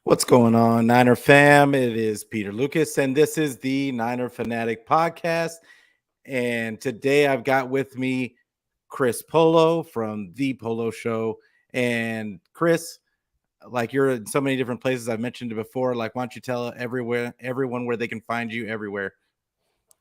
What's going on, Niner fam? It is Peter Lucas, and this is the Niner Fanatic Podcast. And today I've got with me Chris Polo from the Polo Show. And Chris, like you're in so many different places. I've mentioned it before. Like, why don't you tell everyone where they can find you everywhere?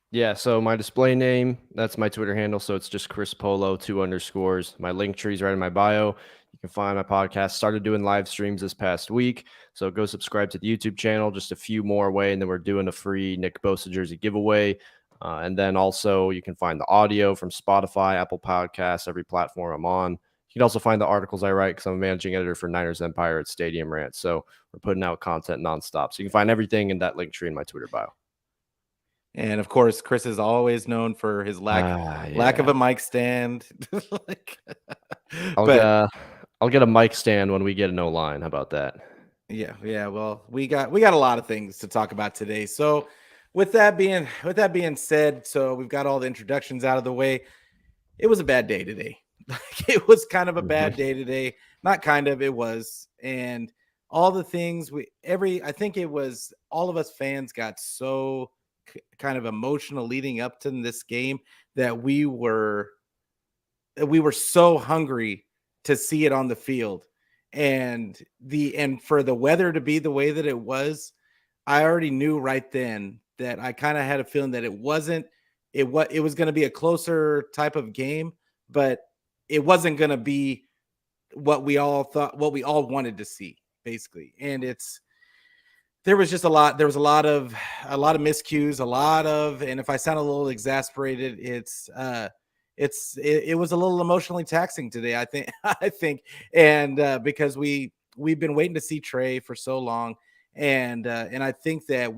Yeah, so my display name, that's my Twitter handle. So it's just Chris Polo, 2 underscores. My link tree is right in my bio. You can find my podcast. Started doing live streams this past week. So go subscribe to the YouTube channel, just a few more away. And then we're doing a free Nick Bosa jersey giveaway. And then also you can find the audio from Spotify, Apple Podcasts, every platform I'm on. You can also find the articles I write because I'm a managing editor for Niners Empire at Stadium Rant. So we're putting out content nonstop. So you can find everything in that link tree in my Twitter bio. And of course, Chris is always known for his lack of a mic stand. I'll get a mic stand when we get an O-line. How about that? Yeah. Well, we got a lot of things to talk about today. So with that being said, so we've got all the introductions out of the way. It was a bad day today. It was kind of a bad day today. Not kind of, it was. And all the things I think it was all of us fans got so kind of emotional leading up to this game that we were so hungry to see it on the field, and for the weather to be the way that it was, I already knew right then that I kind of had a feeling that it was going to be a closer type of game, but it wasn't going to be what we all wanted to see, basically. And there was a lot of miscues, and if I sound a little exasperated, it was a little emotionally taxing today, I think. And because we've been waiting to see Trey for so long, and I think that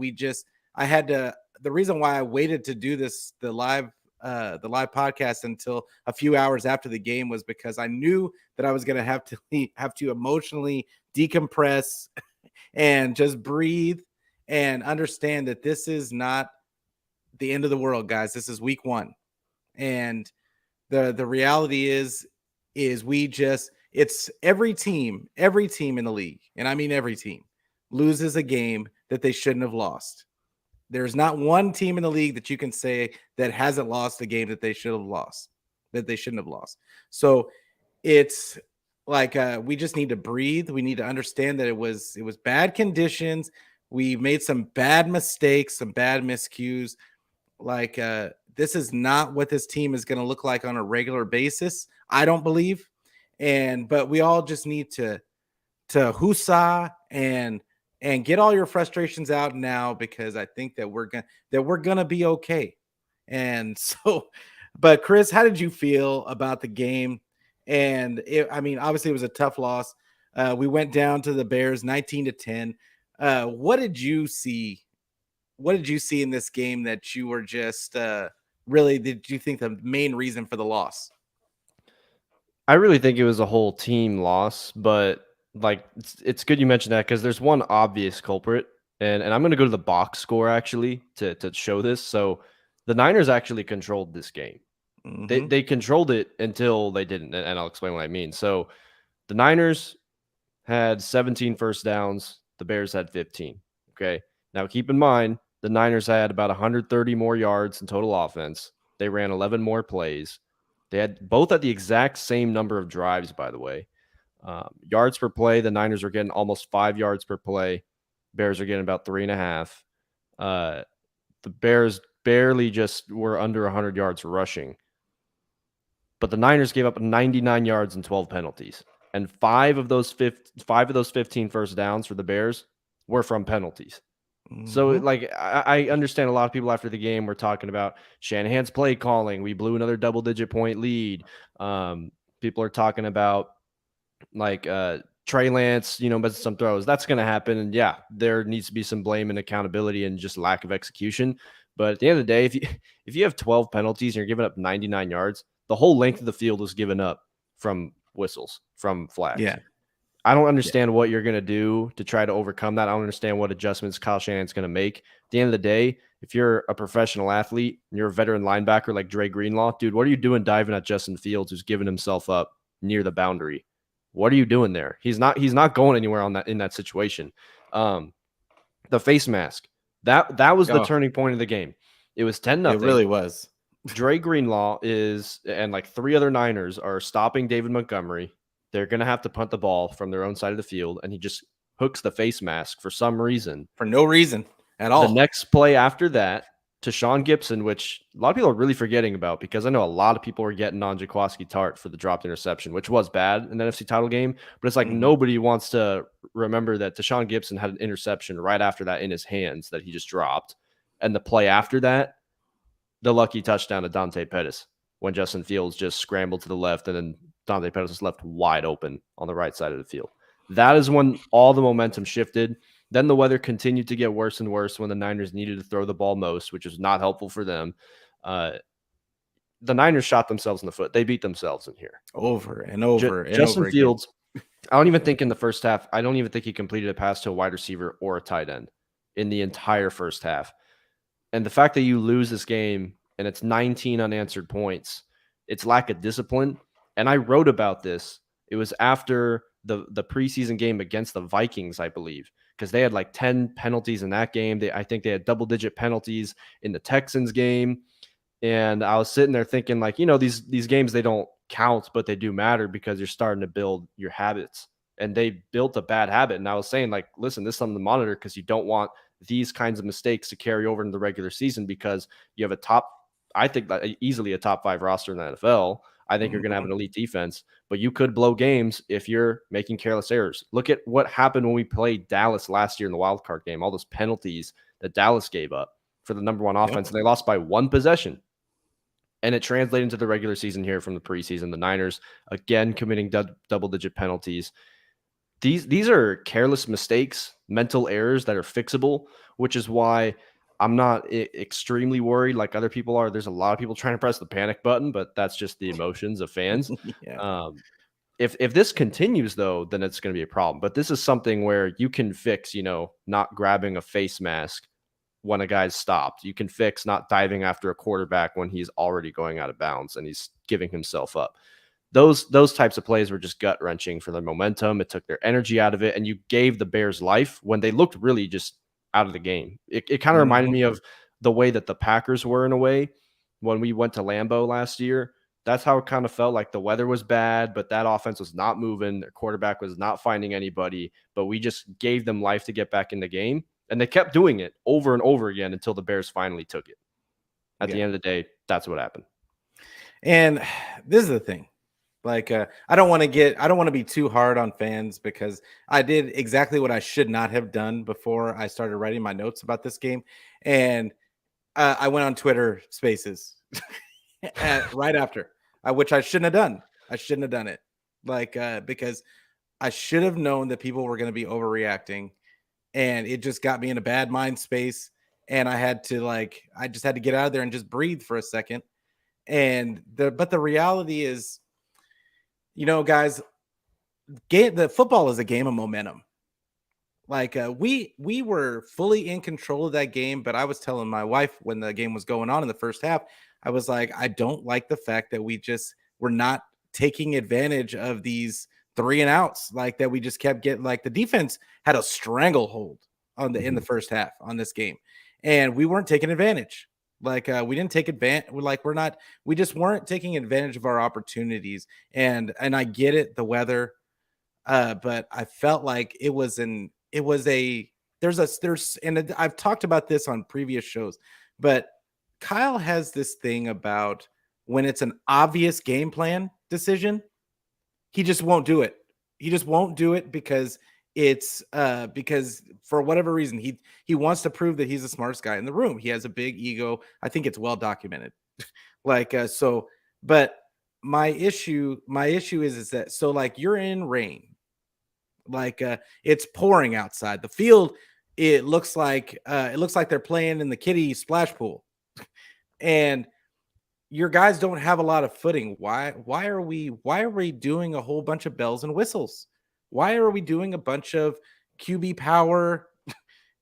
the reason why I waited to do the live podcast until a few hours after the game was because I knew that I was going to have to emotionally decompress and just breathe and understand that this is not the end of the world, guys. This is week 1. And the reality is it's every team in the league, and I mean every team, loses a game that they shouldn't have lost. There's not one team in the league that you can say that hasn't lost a game that they shouldn't have lost. So it's like we just need to breathe. We need to understand that it was bad conditions. We made some bad mistakes, some bad miscues. Like this is not what this team is going to look like on a regular basis, I don't believe. But we all just need to hoosah and get all your frustrations out now, because I think that we're gonna be okay. And so, but Chris, how did you feel about the game? And obviously it was a tough loss. We went down to the Bears 19-10. What did you see? What did you see in this game that you were just did you think the main reason for the loss? I really think it was a whole team loss, but like it's good you mentioned that, because there's one obvious culprit, and I'm going to go to the box score actually to show this. So the Niners actually controlled this game. Mm-hmm. They controlled it until they didn't, and I'll explain what I mean. So the Niners had 17 first downs. The Bears had 15. Okay. Now keep in mind, the Niners had about 130 more yards in total offense. They ran 11 more plays. They had both at the exact same number of drives, by the way. Yards per play, the Niners are getting almost 5 yards per play. Bears are getting about 3.5. The Bears barely just were under 100 yards rushing. But the Niners gave up 99 yards and 12 penalties. And 5 of those 15 first downs for the Bears were from penalties. So, Mhm. like, I understand a lot of people after the game were talking about Shanahan's play calling. We blew another double-digit point lead. People are talking about like Trey Lance, missing some throws. That's going to happen, and yeah, there needs to be some blame and accountability and just lack of execution. But at the end of the day, if you have 12 penalties and you're giving up 99 yards, the whole length of the field is given up from whistles, from flags. Yeah. I don't Yeah. understand what you're going to do to try to overcome that. I don't understand what adjustments Kyle Shanahan's going to make. At the end of the day, if you're a professional athlete and you're a veteran linebacker like Dre Greenlaw, dude, what are you doing diving at Justin Fields, who's giving himself up near the boundary? What are you doing there? He's not going anywhere in that situation. The face mask, that was the Oh, turning point of the game. It was 10 it nothing. really was. Dre Greenlaw and like three other Niners are stopping David Montgomery. They're going to have to punt the ball from their own side of the field, and he just hooks the face mask for some reason. For no reason at The all. next play after that to Sean Gibson, which a lot of people are really forgetting about because I know a lot of people were getting on Jaquaski Tart for the dropped interception, which was bad in the NFC title game. But it's like Mhm. nobody wants to remember that Deshaun Gibson had an interception right after that in his hands that he just dropped. And the play after that, the lucky touchdown to Dante Pettis when Justin Fields just scrambled to the left and then Dante Pettis was left wide open on the right side of the field. That is when all the momentum shifted. Then the weather continued to get worse and worse when the Niners needed to throw the ball most, which was not helpful for them. The Niners shot themselves in the foot. They beat themselves in here. Over and over and Justin over again. Fields, I don't even think in the first half, I don't even think he completed a pass to a wide receiver or a tight end in the entire first half. And the fact that you lose this game and it's 19 unanswered points, it's lack of discipline. And I wrote about this. It was after the preseason game against the Vikings, I believe, because they had like 10 penalties in that game. I think they had double-digit penalties in the Texans game. And I was sitting there thinking, like, these games, they don't count, but they do matter because you're starting to build your habits. And they built a bad habit. And I was saying, like, listen, this is something to monitor because you don't want these kinds of mistakes to carry over into the regular season because you have I think easily a top 5 roster in the NFL. I think you're going to have Mhm. an elite defense, but you could blow games if you're making careless errors. Look at what happened when we played Dallas last year in the wild card game, all those penalties that Dallas gave up for the number one offense, Yep. and they lost by one possession. And it translated into the regular season here from the preseason. The Niners, again, committing double-digit penalties. These are careless mistakes, mental errors that are fixable, which is why I'm not extremely worried like other people are. There's a lot of people trying to press the panic button, but that's just the emotions of fans. Yeah. Um, if this continues though, then it's going to be a problem. But this is something where you can fix, not grabbing a face mask when a guy's stopped. You can fix not diving after a quarterback when he's already going out of bounds and he's giving himself up. Those types of plays were just gut wrenching for their momentum. It took their energy out of it, and you gave the Bears life when they looked really just out of the game. It kind of reminded Mhm. me of the way that the Packers were in a way when we went to Lambeau last year. That's how it kind of felt like the weather was bad, but that offense was not moving. Their quarterback was not finding anybody, but we just gave them life to get back in the game. And they kept doing it over and over again until the Bears finally took it. At the Yeah. end of the day, that's what happened. And this is the thing. Like, I don't want to be too hard on fans because I did exactly what I should not have done before I started writing my notes about this game. And I went on Twitter Spaces right after, which I shouldn't have done. I shouldn't have done it, like, because I should have known that people were going to be overreacting, and it just got me in a bad mind space. And I just had to get out of there and just breathe for a second. But the reality is, guys, the football is a game of momentum. Like, we were fully in control of that game, but I was telling my wife when the game was going on in the first half, I was like, I don't like the fact that we're not taking advantage of these 3 and outs, like that we just kept getting. Like, the defense had a stranglehold in the first half on this game, and we weren't taking advantage. Like, we didn't take advantage. We just weren't taking advantage of our opportunities. And I get it, the weather, but I felt like and I've talked about this on previous shows, but Kyle has this thing about when it's an obvious game plan decision, he just won't do it. He just won't do it because it's because for whatever reason he wants to prove that he's the smartest guy in the room. He has a big ego. I think it's well documented. So, but my issue is that so like you're in rain, it's pouring outside. The field, it looks like they're playing in the kiddie splash pool, and your guys don't have a lot of footing. Why are we doing a whole bunch of bells and whistles? Why are we doing a bunch of QB power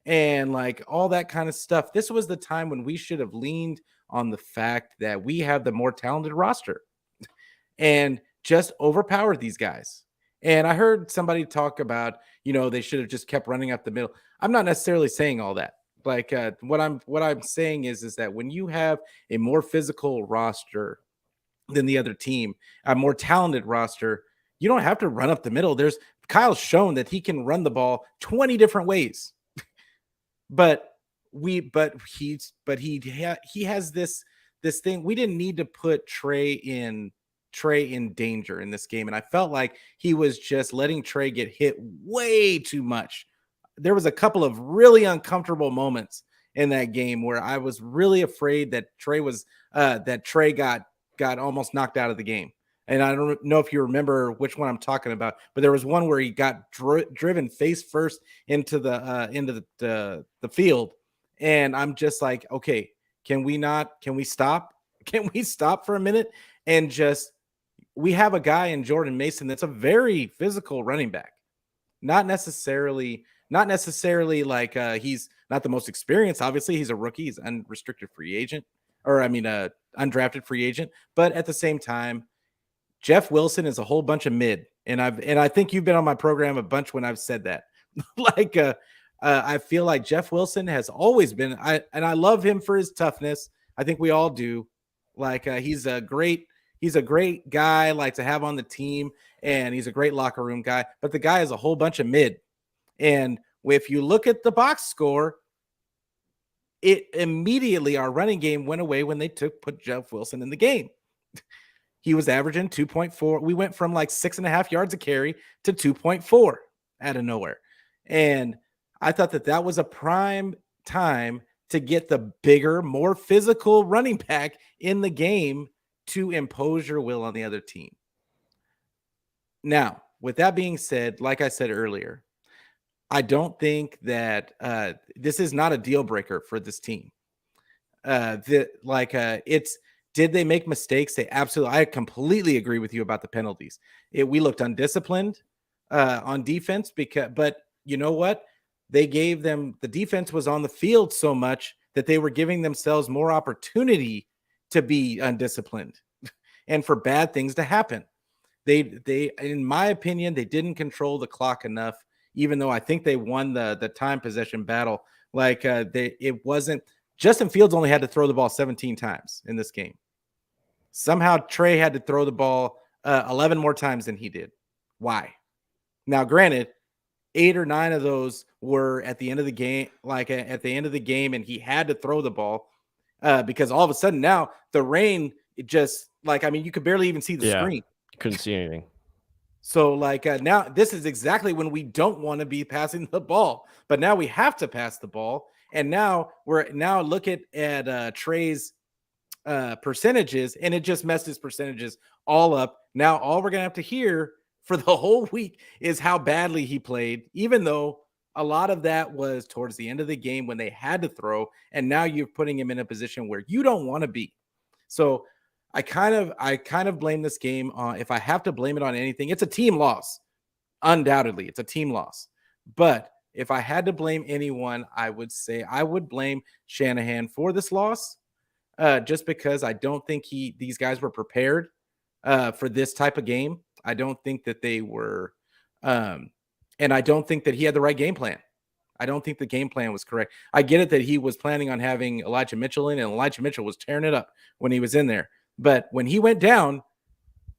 and like all that kind of stuff? This was the time when we should have leaned on the fact that we have the more talented roster and just overpowered these guys. And I heard somebody talk about, they should have just kept running up the middle. I'm not necessarily saying all that. What I'm saying is that when you have a more physical roster than the other team, a more talented roster, you don't have to run up the middle. Kyle's shown that he can run the ball 20 different ways. But he has this thing. We didn't need to put Trey in danger in this game, and I felt like he was just letting Trey get hit way too much. There was a couple of really uncomfortable moments in that game where I was really afraid that Trey got almost knocked out of the game. And I don't know if you remember which one I'm talking about, but there was one where he got driven face first into the field, and I'm just like, okay, can we stop? Can we stop for a minute and just we have a guy in Jordan Mason that's a very physical running back. Not necessarily like he's not the most experienced. Obviously, he's a rookie. He's unrestricted free agent, or I mean, undrafted free agent. But at the same time, Jeff Wilson is a whole bunch of mid, and I think you've been on my program a bunch when I've said that. I feel like Jeff Wilson has always been. I love him for his toughness. I think we all do. He's a great guy like to have on the team, and he's a great locker room guy. But the guy is a whole bunch of mid, and if you look at the box score, it immediately our running game went away when they put Jeff Wilson in the game. He was averaging 2.4. We went from like 6.5 yards a carry to 2.4 out of nowhere. And I thought that was a prime time to get the bigger, more physical running back in the game to impose your will on the other team. Now, with that being said, like I said earlier, I don't think that this is not a deal breaker for this team. Did they make mistakes? They absolutely. I completely agree with you about the penalties. We looked undisciplined on defense but you know what? They gave them the defense was on the field so much that they were giving themselves more opportunity to be undisciplined and for bad things to happen. They, in my opinion, they didn't control the clock enough. Even though I think they won the time possession battle, it wasn't. Justin Fields only had to throw the ball 17 times in this game. Somehow Trey had to throw the ball 11 more times than he did. Why? Now, granted, 8 or 9 of those were at the end of the game, and he had to throw the ball because all of a sudden now the rain, you could barely even see the screen. Couldn't see anything. So now this is exactly when we don't want to be passing the ball, but now we have to pass the ball. And now look at Trey's percentages, and it just messed his percentages all up. Now all we're going to have to hear for the whole week is how badly he played, even though a lot of that was towards the end of the game when they had to throw. And now you're putting him in a position where you don't want to be. So I kind of blame this game on, if I have to blame it on anything, it's a team loss. Undoubtedly, it's a team loss. But if I had to blame anyone, I would say I would blame Shanahan for this loss, just because I don't think these guys were prepared for this type of game. I don't think that they were, and I don't think that he had the right game plan. I don't think the game plan was correct. I get it that he was planning on having Elijah Mitchell in, and Elijah Mitchell was tearing it up when he was in there. But when he went down,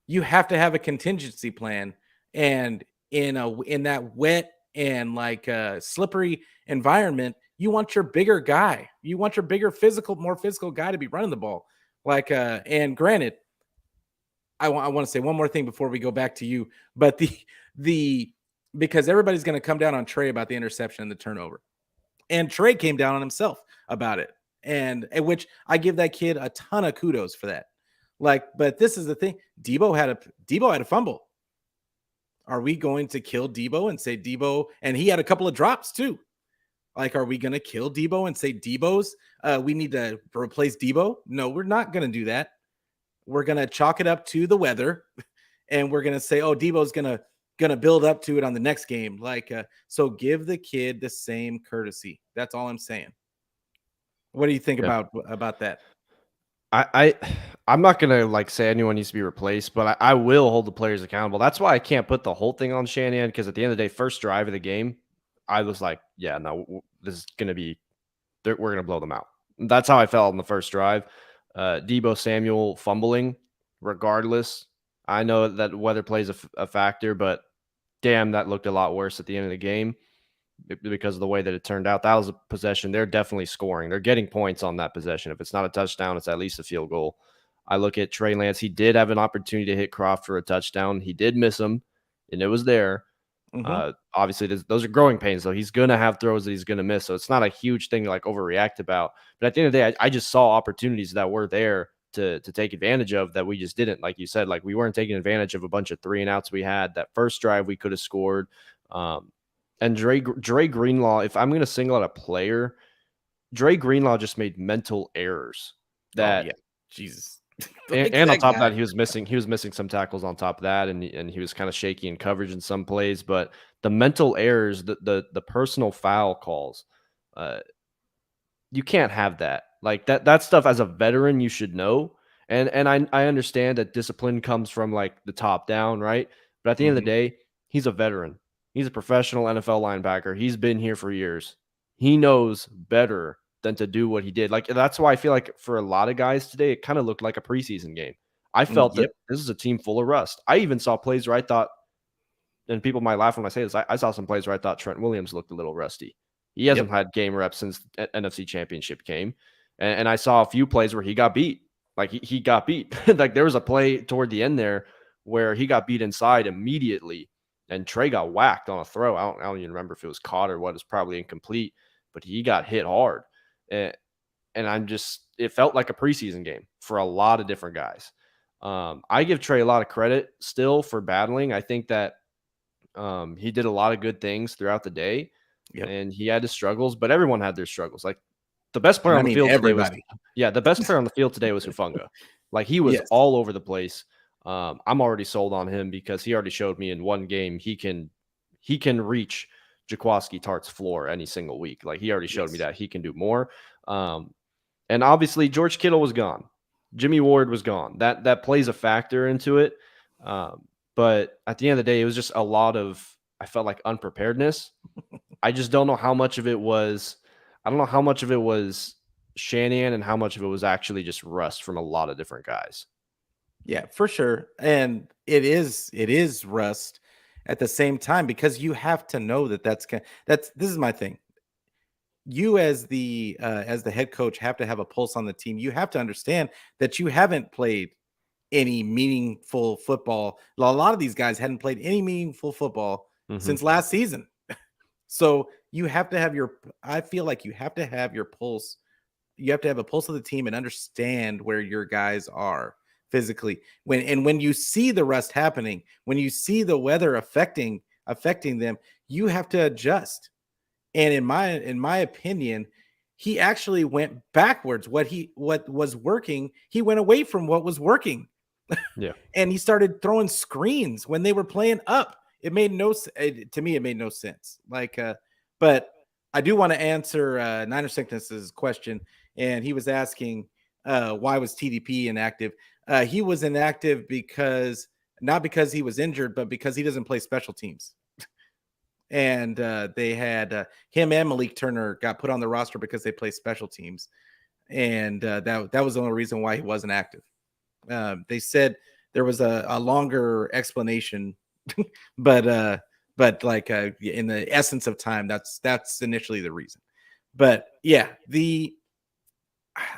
you have to have a contingency plan. And in that wet and slippery environment, you want your bigger guy. You want your bigger more physical guy to be running the ball. And granted, I want to say one more thing before we go back to you. But the because everybody's going to come down on Trey about the interception and the turnover. And Trey came down on himself about it. And which I give that kid a ton of kudos for that. Like, but this is the thing. Debo had a fumble. Are we going to kill Debo and say Debo? And he had a couple of drops too. Like, are we going to kill Debo and say Debo's? We need to replace Debo? No, we're not going to do that. We're going to chalk it up to the weather, and we're going to say, oh, Debo's going to build up to it on the next game. Like, so give the kid the same courtesy. That's all I'm saying. What do you think Yeah. about that? I'm not gonna like say anyone needs to be replaced, but I will hold the players accountable. That's why I can't put the whole thing on Shanahan, because at the end of the day, first drive of the game, I was like, yeah, no, this is gonna be, we're gonna blow them out. That's how I felt on the first drive. Debo Samuel fumbling, regardless. I know that weather plays a factor, but damn, that looked a lot worse at the end of the game because of the way that it turned out. That was a possession. They're definitely scoring. They're getting points on that possession. If it's not a touchdown, it's at least a field goal. I look at Trey Lance. He did have an opportunity to hit Croft for a touchdown. He did miss him, and it was there. Obviously, those are growing pains, though. He's going to have throws that he's going to miss. So it's not a huge thing to like overreact about. But at the end of the day, I just saw opportunities that were there to take advantage of that we just didn't. Like you said, like we weren't taking advantage of a bunch of 3-and-outs we had. That first drive we could have scored. And Dre Greenlaw, if I'm going to single out a player, Dre Greenlaw just made mental errors that, yeah, Jesus. and on top of that, he was missing some tackles on top of that, and he was kind of shaky in coverage in some plays. But the mental errors, the personal foul calls, you can't have that. Like that stuff as a veteran, you should know. And I understand that discipline comes from like the top down, right? But at the end of the day, he's a veteran. He's a professional NFL linebacker. He's been here for years. He knows better than to do what he did. Like that's why I feel like for a lot of guys today, it kind of looked like a preseason game. I felt that this is a team full of rust. I even saw plays where I thought, and people might laugh when I say this, I saw some plays where I thought Trent Williams looked a little rusty. He hasn't had game reps since NFC Championship came. And I saw a few plays where he got beat. Like he got beat. Like there was a play toward the end there where he got beat inside immediately, and Trey got whacked on a throw. I don't even remember if it was caught or what. It was probably incomplete, but he got hit hard. And it felt like a preseason game for a lot of different guys. I give Trey a lot of credit still for battling. I think that he did a lot of good things throughout the day, and he had his struggles, but everyone had their struggles. Like the best player on the field today was the best player on the field today was Hufanga. Like he was all over the place. I'm already sold on him because he already showed me in one game he can reach Jaquiski Tartt's floor any single week. Like he already showed me that he can do more. And obviously George Kittle was gone. Jimmy Ward was gone. That plays a factor into it. But at the end of the day, it was just a lot of, I felt like, unpreparedness. I just don't know how much of it was, I don't know how much of it was Shanahan and how much of it was actually just rust from a lot of different guys. Yeah, for sure. And it is rust at the same time, because you have to know this is my thing. You as the head coach have to have a pulse on the team. You have to understand that you haven't played any meaningful football. A lot of these guys hadn't played any meaningful football since last season. So you have to have I feel like you have to have your pulse. You have to have a pulse of the team and understand where your guys are physically. When you see the rust happening, when you see the weather affecting them, you have to adjust. And in my opinion, he actually went backwards. What was working, he went away from what was working. Yeah. And he started throwing screens when they were playing up. It made no to me. It made no sense. Like, but I do want to answer Niner Sickness's question, and he was asking why was TDP inactive? He was inactive not because he was injured, but because he doesn't play special teams. And they had him and Malik Turner got put on the roster because they play special teams, and that was the only reason why he wasn't active. They said there was a longer explanation, but like in the essence of time, that's initially the reason. But yeah,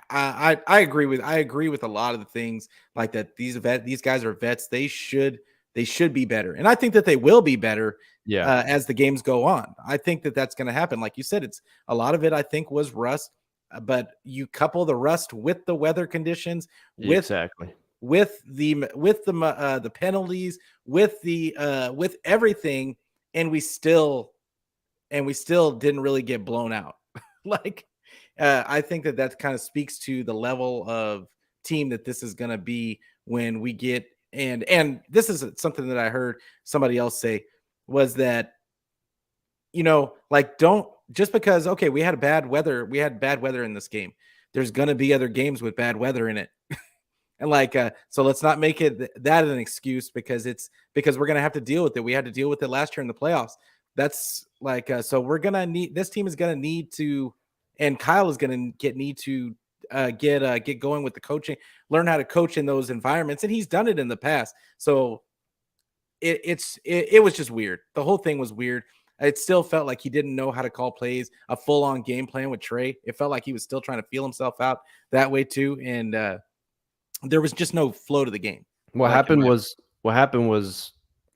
I agree with a lot of the things like that. These guys are vets. They should They should be better. And I think that they will be better Yeah, as the games go on. I think that that's going to happen. Like you said, it's a lot of it, I think, was rust. But you couple the rust with the weather conditions, with exactly. the penalties, with everything, and we still didn't really get blown out. like I think that kind of speaks to the level of team that this is going to be when we get, and this is something that I heard somebody else say, was that, like, don't, just because, okay, we had bad weather in this game, there's going to be other games with bad weather in it. And so let's not make that an excuse, because we're going to have to deal with it. We had to deal with it last year in the playoffs. That's so we're going to need, this team is going to need to, and Kyle is going to need to get going with the coaching, learn how to coach in those environments. And he's done it in the past. So it was just weird. The whole thing was weird. It still felt like he didn't know how to call plays, a full-on game plan with Trey. It felt like he was still trying to feel himself out that way too. And there was just no flow to the game. What happened was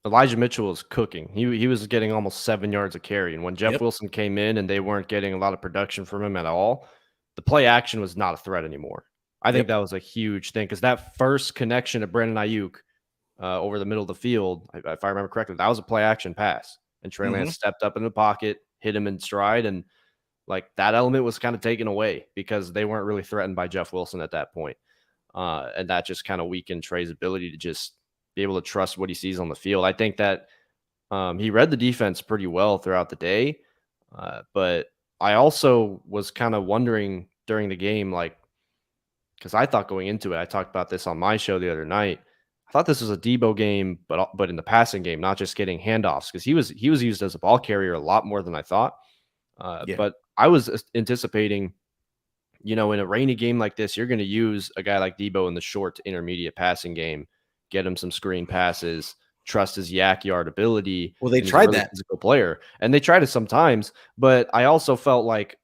Elijah Mitchell was cooking. He was getting almost 7 yards a carry, and when Jeff Yep. Wilson came in and they weren't getting a lot of production from him at all, the play action was not a threat anymore. I think Yep. that was a huge thing, because that first connection to Brandon Ayuk over the middle of the field, if I remember correctly, that was a play action pass, and Trey Lance stepped up in the pocket, hit him in stride, and like that element was kind of taken away because they weren't really threatened by Jeff Wilson at that point. And that just kind of weakened Trey's ability to just be able to trust what he sees on the field. I think that he read the defense pretty well throughout the day, but I also was kind of wondering during the game, like, because I thought going into it, I talked about this on my show the other night. I thought this was a Debo game, but in the passing game, not just getting handoffs, because he was used as a ball carrier a lot more than I thought. Yeah. But I was anticipating, in a rainy game like this, you're going to use a guy like Debo in the short to intermediate passing game, get him some screen passes, trust his yak yard ability. Well, they and he's a tried really that. physical player, and they tried it sometimes. But I also felt like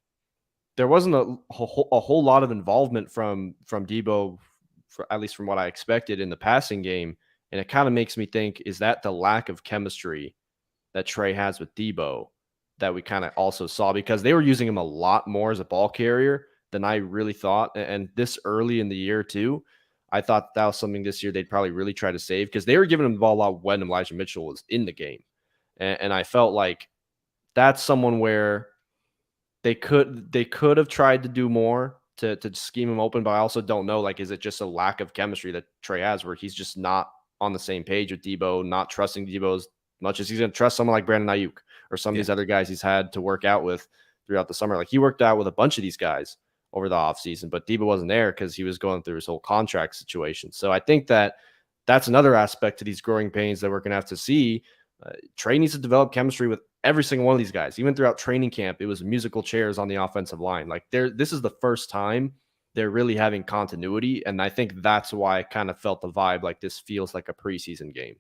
there wasn't a whole lot of involvement from Debo, at least from what I expected in the passing game. And it kind of makes me think, is that the lack of chemistry that Trey has with Debo that we kind of also saw? Because they were using him a lot more as a ball carrier than I really thought. And this early in the year too, I thought that was something this year they'd probably really try to save, because they were giving him the ball a lot when Elijah Mitchell was in the game. And I felt like that's someone where they could have tried to do more to scheme him open, but I also don't know, like, is it just a lack of chemistry that Trey has where he's just not on the same page with Debo, not trusting Debo as much as he's going to trust someone like Brandon Ayuk or some of these other guys he's had to work out with throughout the summer. Like, he worked out with a bunch of these guys over the offseason, but Debo wasn't there because he was going through his whole contract situation. So I think that that's another aspect to these growing pains that we're going to have to see. Trey needs to develop chemistry with every single one of these guys. Even throughout training camp, it was musical chairs on the offensive line. Like, this is the first time they're really having continuity, and I think that's why I kind of felt the vibe like this feels like a preseason game.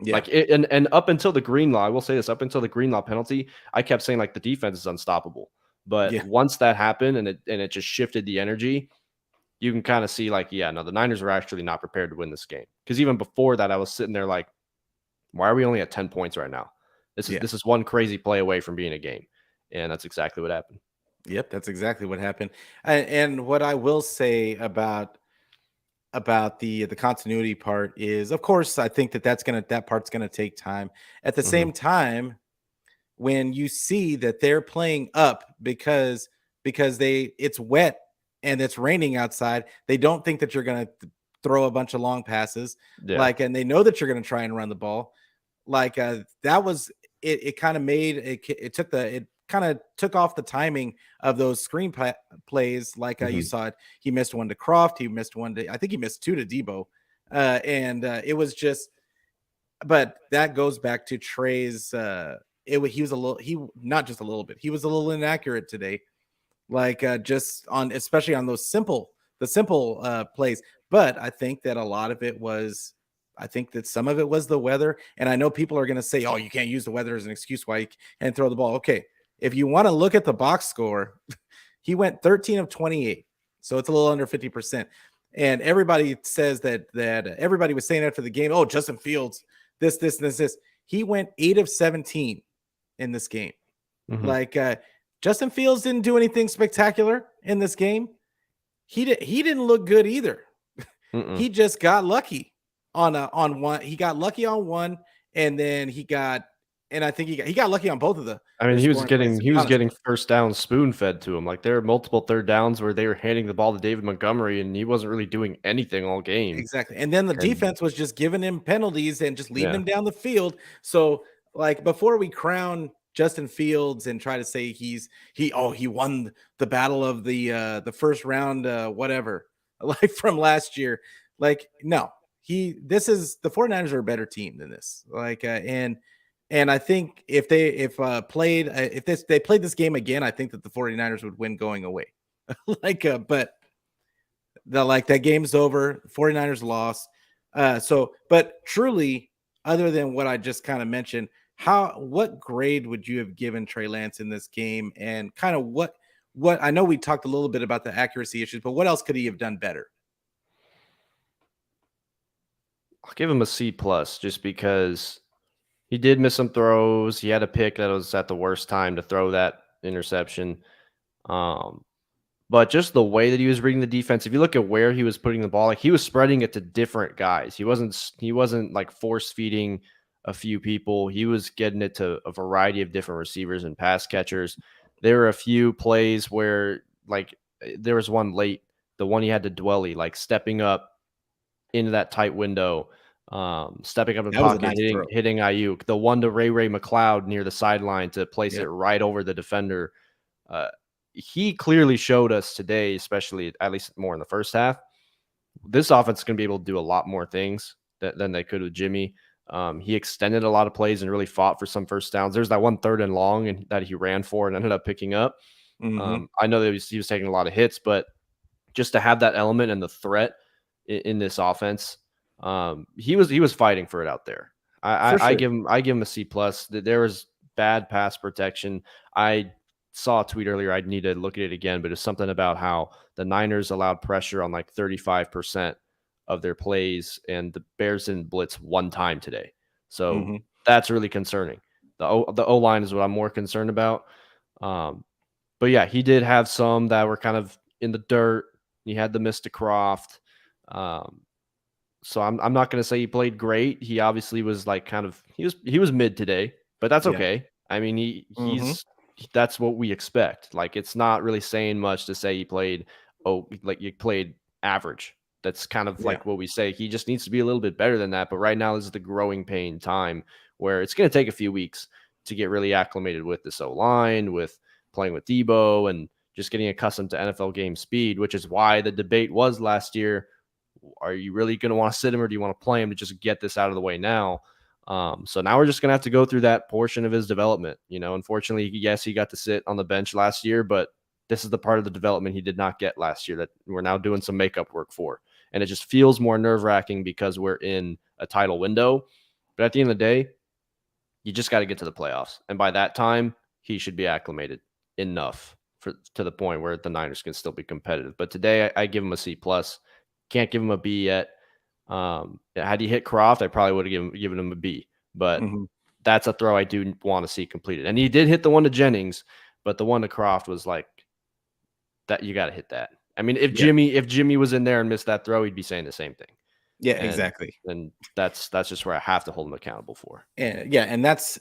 Yeah. Like and up until the Greenlaw, I will say this, up until the Greenlaw penalty, I kept saying like the defense is unstoppable. But once that happened and it just shifted the energy, you can kind of see like, yeah, no, the Niners were actually not prepared to win this game. Because even before that, I was sitting there like, why are we only at 10 points right now? This is one crazy play away from being a game. And that's exactly what happened. Yep, that's exactly what happened. And what I will say about the continuity part is, of course, I think that part's gonna take time. At the same time, when you see that they're playing up because it's wet and it's raining outside, they don't think that you're gonna throw a bunch of long passes, Yeah. and they know that you're gonna try and run the ball. That was it. It kind of made it. It kind of took off the timing of those screen plays. You saw it. He missed one to Croft. He missed one to, I think he missed two to Debo. And it was just, but that goes back to Trey's. He was not just a little bit. He was a little inaccurate today. Just on, especially on those simple plays. But I think that a lot of it was, I think that some of it was the weather. And I know people are going to say, oh, you can't use the weather as an excuse why you can't throw the ball. Okay. If you want to look at the box score, he went 13 of 28. So it's a little under 50%. And everybody says that everybody was saying after the game, oh, Justin Fields this. He went 8 of 17 in this game. Mm-hmm. Justin Fields didn't do anything spectacular in this game. He didn't look good either. Mm-mm. He just got lucky on one. He got lucky on one, and then I think he got lucky on both of I mean, their scoring plays. To he be was honest, getting first down spoon fed to him. Like there were multiple third downs where they were handing the ball to David Montgomery, and he wasn't really doing anything all game. exactly. And then the And defense was just giving him penalties and just leading yeah, him down the field. So before we crown Justin Fields and try to say he won the battle of the first round whatever from last year, no, the 49ers are a better team than this. And I think if they played this game again, I think that the 49ers would win going away. But that game's over. 49ers lost. But truly, other than what I just kind of mentioned, what grade would you have given Trey Lance in this game? And kind of what I know we talked a little bit about the accuracy issues, but what else could he have done better? I'll give him a C plus just because he did miss some throws. He had a pick that was at the worst time to throw that interception. Um, But just the way that he was reading the defense, if you look at where he was putting the ball, like he was spreading it to different guys. He wasn't like force feeding a few people. He was getting it to a variety of different receivers and pass catchers. There were a few plays where there was one late, the one he had to Dwelly, like stepping up into that tight window, stepping up in the That was a pocket, nice throw. hitting Ayuk. The one to Ray McLeod near the sideline to place it right over the defender. He clearly showed us today, especially at least more in the first half, this offense is going to be able to do a lot more things than they could with Jimmy. He extended a lot of plays and really fought for some first downs. There's that one third and long and that he ran for and ended up picking up. Mm-hmm. I know that he was taking a lot of hits, but just to have that element and the threat in this offense, he was fighting for it out there. I Sure. give him a C plus. There was bad pass protection. I saw a tweet earlier. I'd need to look at it again, but it's something about how the Niners allowed pressure on like 35% of their plays, and the Bears didn't blitz one time today. So Mm-hmm. that's really concerning. The O line is what I'm more concerned about. But yeah, he did have some that were kind of in the dirt. He had the Mr. Croft. So I'm not going to say he played great. He obviously was like he was mid today, but that's Yeah. okay. I mean, Mm-hmm. that's what we expect. Like it's not really saying much to say he played you played average. That's kind of Yeah. like what we say. He just needs to be a little bit better than that. But right now this is the growing pain time where it's going to take a few weeks to get really acclimated with this O line, with playing with Debo, and just getting accustomed to NFL game speed, which is why the debate was last year. Are you really going to want to sit him or do you want to play him to just get this out of the way now? So now we're just going to have to go through that portion of his development. Unfortunately, yes, he got to sit on the bench last year, but this is the part of the development he did not get last year that we're now doing some makeup work for. And it just feels more nerve-wracking because we're in a title window. But at the end of the day, you just got to get to the playoffs. And by that time, he should be acclimated enough to the point where the Niners can still be competitive. But today, I give him a C+. Can't give him a B yet. Had he hit Croft, I probably would have given him a B. But Mm-hmm. that's a throw I do want to see completed. And he did hit the one to Jennings, but the one to Croft was like that. You got to hit that. I mean, if Jimmy was in there and missed that throw, he'd be saying the same thing. Yeah, And exactly. and that's just where I have to hold him accountable for. And that's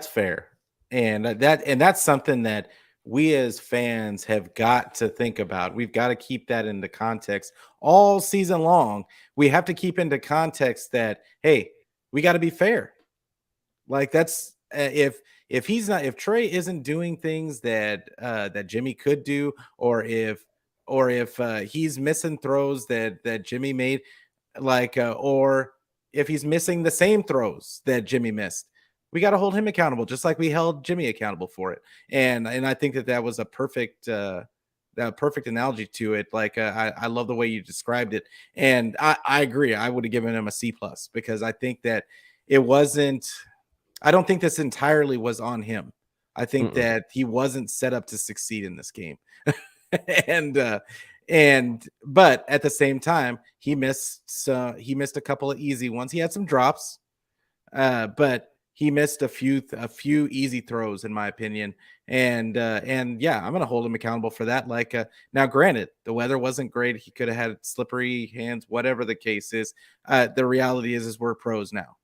fair. And that's something that we as fans have got to think about. We've got to keep that into context all season long. We have to keep into context that, hey, we got to be fair. Like that's if Trey isn't doing things that Jimmy could do, or if he's missing throws that Jimmy made, or if he's missing the same throws that Jimmy missed, we got to hold him accountable, just like we held Jimmy accountable for it. And I think that was a perfect perfect analogy to it. I love the way you described it, and I agree. I would have given him a C plus because I think that it wasn't. I don't think this entirely was on him. I think Mm-mm. that he wasn't set up to succeed in this game. But at the same time, he missed a couple of easy ones. He had some drops. but he missed a few easy throws, in my opinion. And yeah, I'm gonna hold him accountable for that. Now, granted, the weather wasn't great. He could have had slippery hands, whatever the case is. The reality is we're pros now.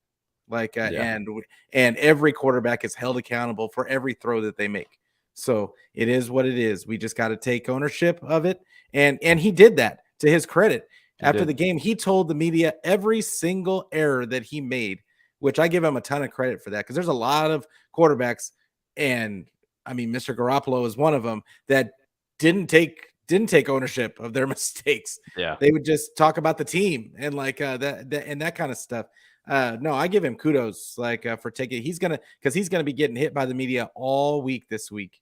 Yeah, And every quarterback is held accountable for every throw that they make. So it is what it is. We just got to take ownership of it. And he did that, to his credit. he After the did. game, he told the media every single error that he made, which I give him a ton of credit for that, because there's a lot of quarterbacks, and I mean Mr. Garoppolo is one of them, that didn't take ownership of their mistakes. Yeah, They would just talk about the team and that kind of stuff. No, I give him kudos for taking. He's gonna be getting hit by the media all week this week,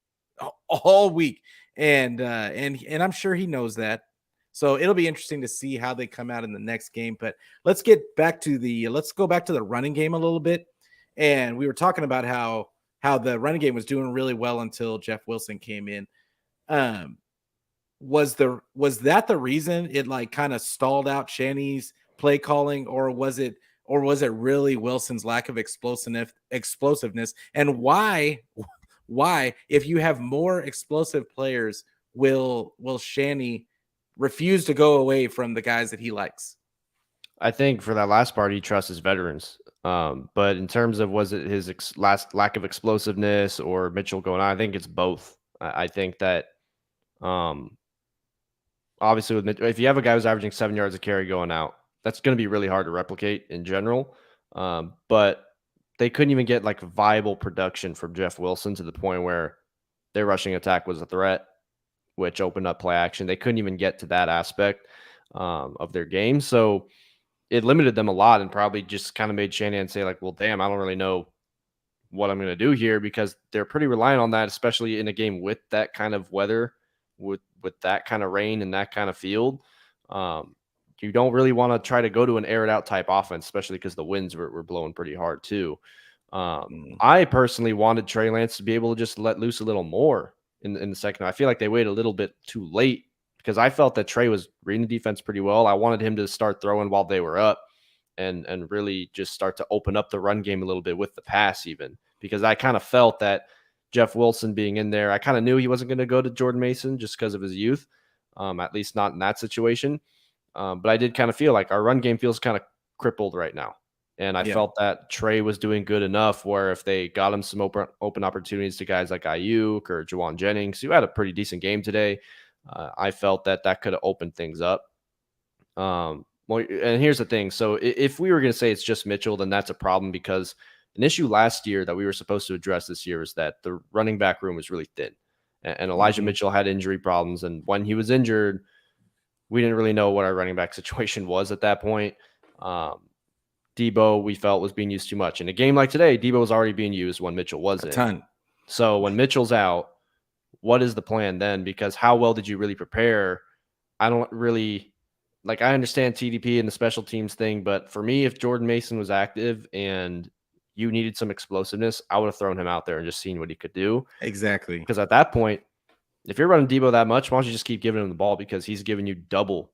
all week, and I'm sure he knows that. So it'll be interesting to see how they come out in the next game. But let's go back to the running game a little bit. And we were talking about how the running game was doing really well until Jeff Wilson came in. Um, was that the reason it kind of stalled out Shanny's play calling, or was it really Wilson's lack of explosiveness? And why, if you have more explosive players, will Shanny refuse to go away from the guys that he likes? I think for that last part, he trusts his veterans. But in terms of was it his last lack of explosiveness or Mitchell going on, I think it's both. I think that um, obviously with if you have a guy who's averaging 7 yards a carry going out, that's going to be really hard to replicate in general. But they couldn't even get like viable production from Jeff Wilson to the point where their rushing attack was a threat, which opened up play action. They couldn't even get to that aspect of their game. So it limited them a lot and probably just kind of made Shanahan say, like, well, damn, I don't really know what I'm going to do here, because they're pretty reliant on that, especially in a game with that kind of weather, with that kind of rain and that kind of field. Um, you don't really want to try to go to an air it out type offense, especially because the winds were blowing pretty hard too. Mm, I personally wanted Trey Lance to be able to just let loose a little more in the second. I feel like they waited a little bit too late, because I felt that Trey was reading the defense pretty well. I wanted him to start throwing while they were up, and really just start to open up the run game a little bit with the pass, even because I kind of felt that Jeff Wilson being in there, I kind of knew he wasn't going to go to Jordan Mason just because of his youth, at least not in that situation. But I did kind of feel like our run game feels kind of crippled right now. And I yeah. felt that Trey was doing good enough where if they got him some open opportunities to guys like Ayuk or Juwan Jennings, who had a pretty decent game today, I felt that that could have opened things up. Well, and here's the thing. So if we were going to say it's just Mitchell, then that's a problem, because an issue last year that we were supposed to address this year is that the running back room was really thin. And Elijah Hmm. Mitchell had injury problems. And when he was injured, we didn't really know what our running back situation was at that point. Um, Debo, we felt, was being used too much. In a game like today, Debo was already being used when Mitchell was A in. ton. So when Mitchell's out, what is the plan then? Because how well did you really prepare? I don't really like. I understand TDP and the special teams thing, but for me, if Jordan Mason was active and you needed some explosiveness, I would have thrown him out there and just seen what he could do. Exactly. Because at that point, if you're running Debo that much, why don't you just keep giving him the ball, because he's giving you double,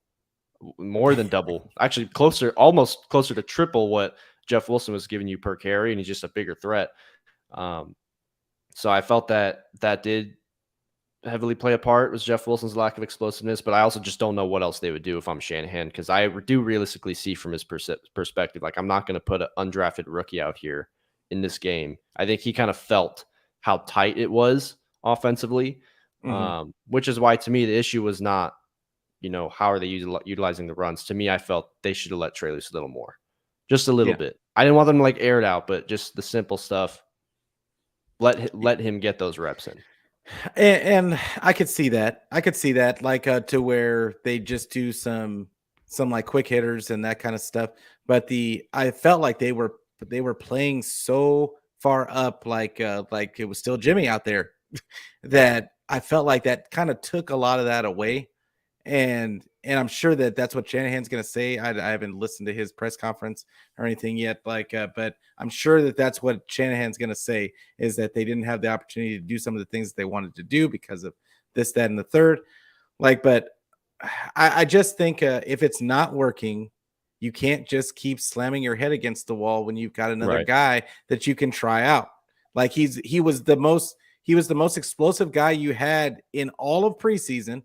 more than double, actually closer, almost closer to triple what Jeff Wilson was giving you per carry, and he's just a bigger threat. Um, so I felt that that did heavily play a part, was Jeff Wilson's lack of explosiveness, but I also just don't know what else they would do if I'm Shanahan, because I do realistically see from his perspective, like I'm not going to put an undrafted rookie out here in this game. I think he kind of felt how tight it was offensively, Hmm. which is why to me the issue was not, how are they utilizing the runs. To me, I felt they should have let Trey loose a little more, just a little Yeah. bit. I didn't want them to like air it out, but just the simple stuff. Let him get those reps in. And I could see that. I could see that, to where they just do some like quick hitters and that kind of stuff. But I felt like they were playing so far up, like it was still Jimmy out there, Yeah. that I felt like that kind of took a lot of that away. And I'm sure that that's what Shanahan's going to say. I haven't listened to his press conference or anything yet, but I'm sure that that's what Shanahan's going to say, is that they didn't have the opportunity to do some of the things that they wanted to do because of this, that, and the third. But I just think if it's not working, You can't just keep slamming your head against the wall when you've got another Right. guy that you can try out. Like he was the most explosive guy you had in all of preseason,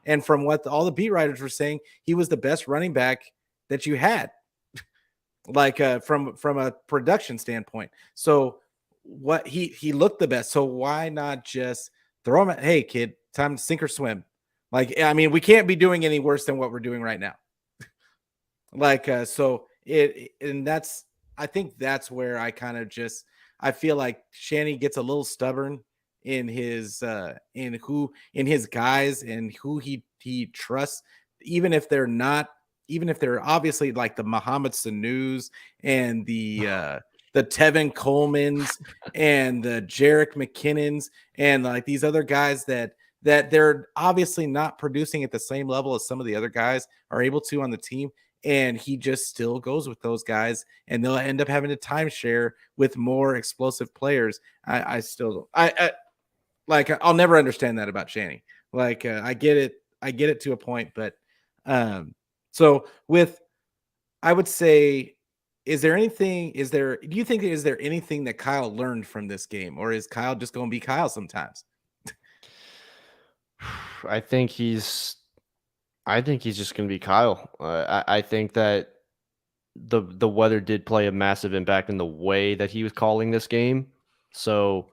and from what all the beat writers were saying, he was the best running back that you had, like from a production standpoint. So what he looked the best. So why not just throw him at, hey kid, time to sink or swim? Like, I mean, we can't be doing any worse than what we're doing right now. Like so it and that's I think that's where I kind of just I feel like Shanny gets a little stubborn in his guys and who he trusts, even if they're not, even if they're obviously like the Muhammad Sanus and the Tevin Colemans and the Jarek McKinnons and like these other guys that they're obviously not producing at the same level as some of the other guys are able to on the team. And he just still goes with those guys, and they'll end up having to timeshare with more explosive players. I still I like I'll never understand that about Shanny. Like I get it to a point, but so with I would say, is there anything? Do you think is there anything that Kyle learned from this game, or is Kyle just going to be Kyle sometimes? I think he's I think he's just going to be Kyle. I think that the weather did play a massive impact in the way that he was calling this game. So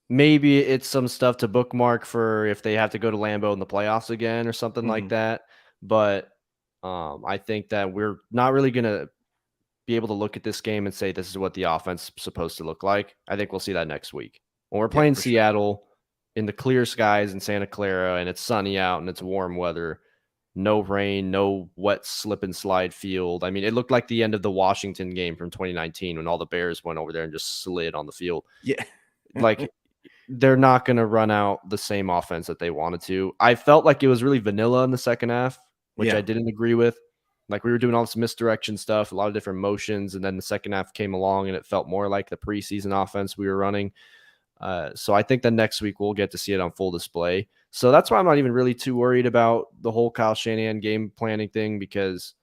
maybe it's some stuff to bookmark for if they have to go to Lambeau in the playoffs again or something like Mhm. that. But I think that we're not really going to be able to look at this game and say this is what the offense is supposed to look like. I think we'll see that next week. When we're Yeah, playing for sure. Seattle in the clear skies in Santa Clara and it's sunny out and it's warm weather, no rain, no wet slip and slide field. I mean, it looked like the end of the Washington game from 2019 when all the Bears went over there and just slid on the field. Yeah. Like, they're not going to run out the same offense that they wanted to. I felt like it was really vanilla in the second half, which I Yeah. didn't agree with. Like, we were doing all this misdirection stuff, a lot of different motions, and then the second half came along and it felt more like the preseason offense we were running. So I think that next week we'll get to see it on full display. So that's why I'm not even really too worried about the whole Kyle Shanahan game planning thing, because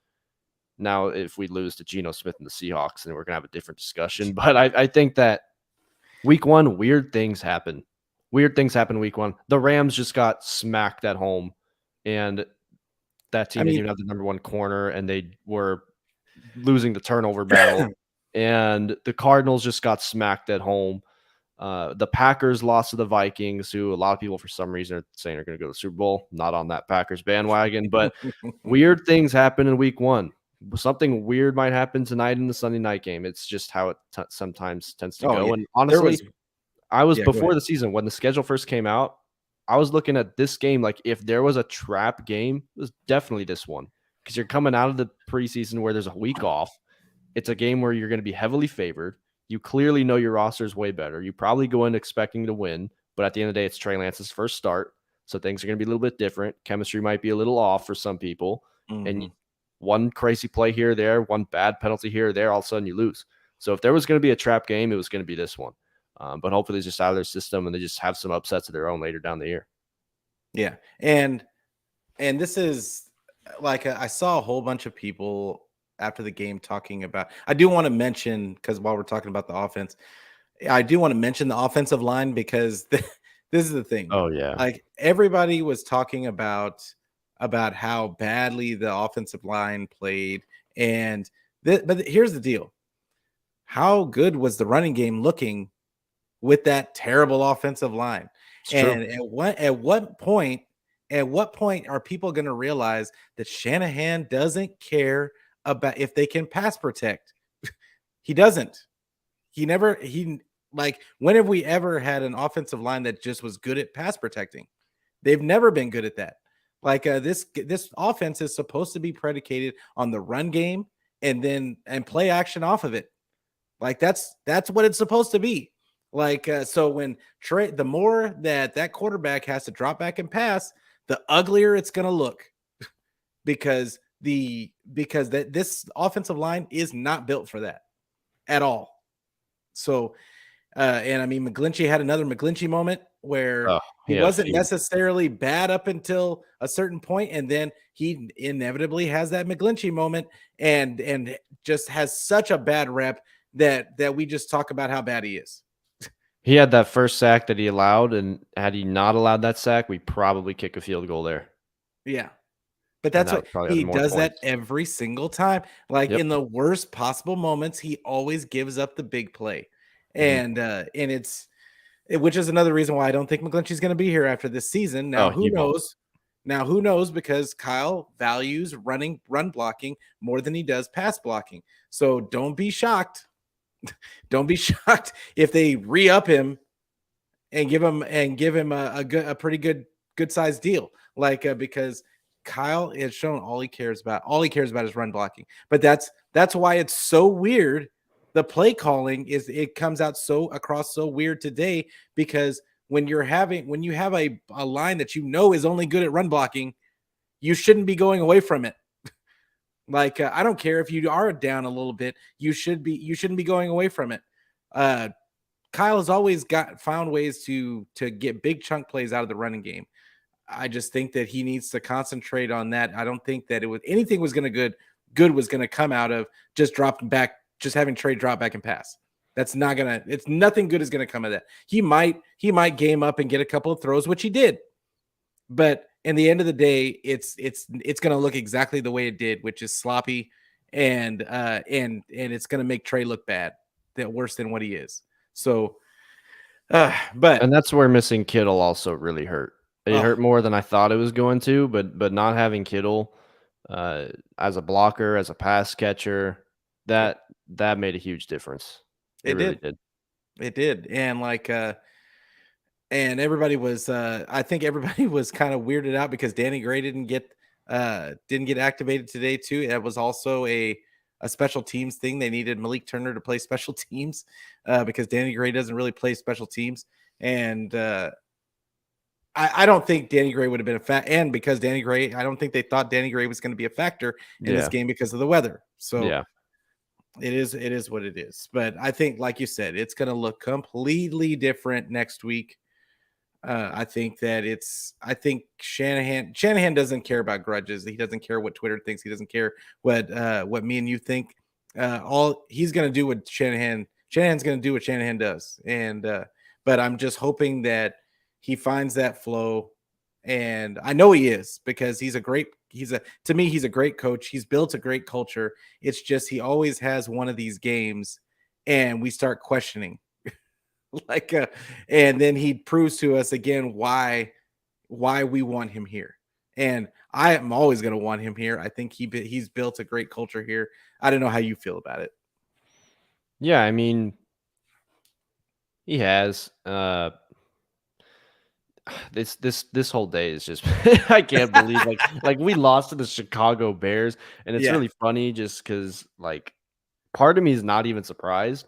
now if we lose to Geno Smith and the Seahawks, then we're going to have a different discussion. But I think that week one, weird things happen. Weird things happen week one. The Rams just got smacked at home, and that I team didn't mean, even have the number one corner, and they were losing the turnover battle. And the Cardinals just got smacked at home. The Packers lost to the Vikings, who a lot of people for some reason are saying are going to go to the Super Bowl. Not on that Packers bandwagon, but weird things happen in week one. Something weird might happen tonight in the Sunday night game. It's just how it sometimes tends to oh go. yeah, And there was honestly, I was yeah. Go before ahead. the season when the schedule first came out. I was looking at this game like if there was a trap game, it was definitely this one, because you're coming out of the preseason where there's a week off. It's a game where you're going to be heavily favored. You clearly know your roster is way better. You probably go in expecting to win, but at the end of the day, it's Trey Lance's first start. So things are going to be a little bit different. Chemistry might be a little off for some people. And Mhm. one crazy play here or there, one bad penalty here or there, all of a sudden you lose. So if there was going to be a trap game, it was going to be this one. But hopefully it's just out of their system and they just have some upsets of their own later down the year. Yeah, and this is like I saw a whole bunch of people after the game talking about. I do want to mention, because while we're talking about the offense, I do want to mention the offensive line, because this is the thing. Oh, yeah. Like everybody was talking about how badly the offensive line played, and but here's the deal: how good was the running game looking with that terrible offensive line? It's true. And at what point are people going to realize that Shanahan doesn't care about if they can pass protect? He doesn't. He never he like when have we ever had an offensive line that just was good at pass protecting? They've never been good at that. Like this offense is supposed to be predicated on the run game and play action off of it. Like that's what it's supposed to be. Like so when Trey, the more that quarterback has to drop back and pass, the uglier it's going to look, because that this offensive line is not built for that at all. So and I mean McGlinchey had another McGlinchey moment where Oh, he he had a wasn't few. necessarily bad up until a certain point, and then he inevitably has that McGlinchey moment and just has such a bad rep that we just talk about how bad he is. He had that first sack that he allowed, and had he not allowed that sack, we probably kick a field goal there, Yeah. But and that's that what would probably have he been more does that points. every single time. Like Yep. in the worst possible moments, he always gives up the big play. Mhm. And which is another reason why I don't think McGlinchey's going to be here after this season. Now, Oh, who he won't. knows? Now, who knows? Because Kyle values run blocking more than he does pass blocking. So don't be shocked. Don't be shocked if they re-up him and give him a pretty good sized deal. Like because Kyle has shown all he cares about is run blocking. But that's why it's so weird. The play calling is it comes out so across so weird today because when you have a line that you know is only good at run blocking, you shouldn't be going away from it. Like I don't care if you are down a little bit, you shouldn't be going away from it. Uh, Kyle has always found ways to get big chunk plays out of the running game. I just think that he needs to concentrate on that. I don't think that it was anything was going to good was going to come out of just dropping back, just having Trey drop back and pass. That's not gonna. It's nothing good is going to come of that. He might game up and get a couple of throws, which he did, but in the end of the day, it's going to look exactly the way it did, which is sloppy, and it's going to make Trey look bad, that worse than what he is. So, And but that's where missing Kittle also really hurt. It oh, hurt more than I thought it was going to, but not having Kittle uh, as a blocker, as a pass catcher, yep, that made a huge difference. It it really did, did. it did, and everybody was, I think everybody was kind of weirded out because Danny Gray didn't get activated today too. That was also a special teams thing. They needed Malik Turner to play special teams because Danny Gray doesn't really play special teams, and I don't think Danny Gray would have been and because Danny Gray, I don't think they thought Danny Gray was going to be a factor in this Yeah, game because of the weather. So yeah, it is what it is. But I think, like you said, it's going to look completely different next week. I think Shanahan doesn't care about grudges. He doesn't care what Twitter thinks. He doesn't care what me and you think. All he's going to do what Shanahan's going to do what Shanahan does. But I'm just hoping that he finds that flow. And I know he is because to me, he's a great coach. He's built a great culture. It's just, he always has one of these games and we start questioning like and then he proves to us again why we want him here. And I am always going to want him here. I think he's built a great culture here. I don't know how you feel about it. yeah. I mean, he has. This whole day is just I can't believe like we lost to the Chicago Bears, and it's Yeah. really funny just because like part of me is not even surprised.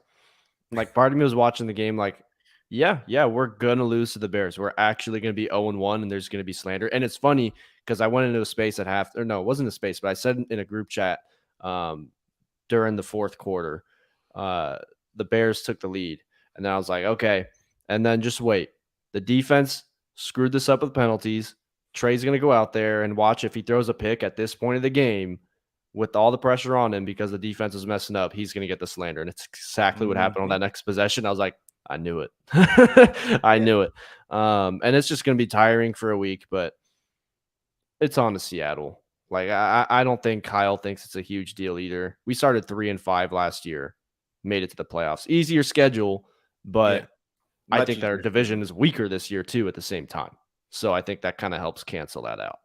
Like part of me was watching the game like, yeah, we're gonna lose to the Bears. We're actually gonna be 0-1, and there's gonna be slander. And it's funny because I went into a space at half, or no, it wasn't a space, but I said in a group chat um, during the fourth quarter, uh, the Bears took the lead, and then I was like, okay, and then just wait. The defense screwed this up with penalties. Trey's gonna go out there and watch if he throws a pick at this point of the game with all the pressure on him because the defense is messing up, he's going to get the slander. And it's exactly what happened on Mhm. that next possession. I was like, I knew it. I Yeah. knew it. And it's just going to be tiring for a week, but it's on to Seattle. Like, I don't think Kyle thinks it's a huge deal either. We started 3-5 last year, made it to the playoffs. Easier schedule, Yeah. but I Much think that our easier division schedule. is weaker this year too at the same time. So I think that kind of helps cancel that out.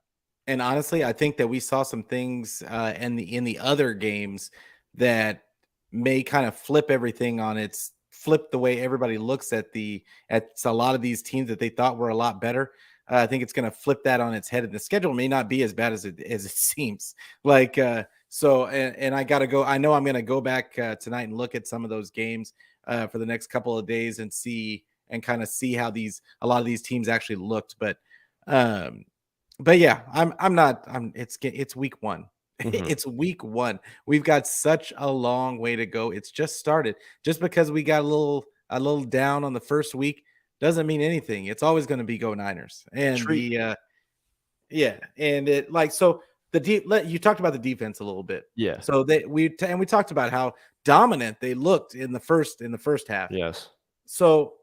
And honestly, I think that we saw some things in the other games that may kind of flip the way everybody looks at a lot of these teams that they thought were a lot better. I think it's going to flip that on its head, and the schedule may not be as bad as it seems. Like so, and I got to go. I know I'm going to go back tonight and look at some of those games for the next couple of days and kind of see how a lot of these teams actually looked, um but yeah, I'm not it's week 1. Hmm. It's week 1. We've got such a long way to go. It's just started. Just because we got a little down on the first week doesn't mean anything. It's always going to be go Niners. And Treat yeah, and it like so you talked about the defense a little bit. yeah. So we talked about how dominant they looked in the first half. Yes. So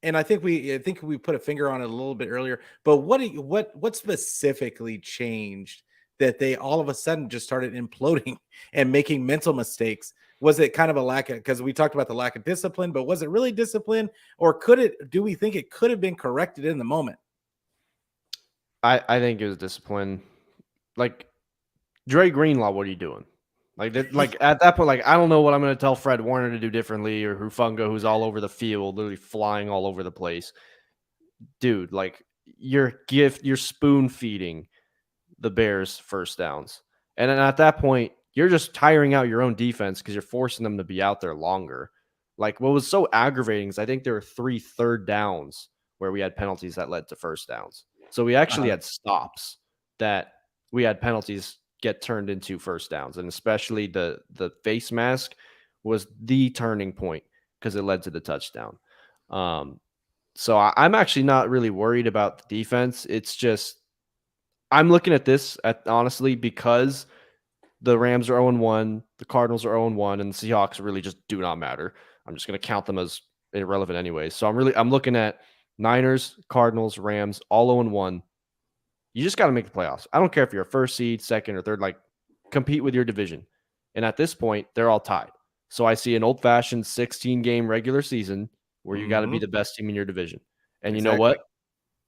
and I think we put a finger on it a little bit earlier, but what specifically changed that they all of a sudden just started imploding and making mental mistakes? Was it kind of a lack of, because we talked about the lack of discipline, but was it really discipline, or do we think it could have been corrected in the moment? I think it was discipline. Like Dre Greenlaw, what are you doing? Like at that point, like I don't know what I'm going to tell Fred Warner to do differently, or Hufunga, who's all over the field, literally flying all over the place. Dude, like you're spoon feeding the Bears first downs, and then at that point, you're just tiring out your own defense because you're forcing them to be out there longer. Like what was so aggravating is I think there were 3 third downs where we had penalties that led to first downs. So we actually Uh-huh. had stops that we had penalties get turned into first downs, and especially the face mask was the turning point because it led to the touchdown. So I'm actually not really worried about the defense. It's just I'm looking at this honestly because the Rams are 0-1, the Cardinals are 0-1, and the Seahawks really just do not matter. I'm just going to count them as irrelevant anyway. So I'm looking at Niners, Cardinals, Rams, all 0-1. You just got to make the playoffs. I don't care if you're a first seed, second, or third. Like, compete with your division. And at this point, they're all tied. So I see an old-fashioned 16-game regular season where you got to be the best team in your division. And you know Exactly. what?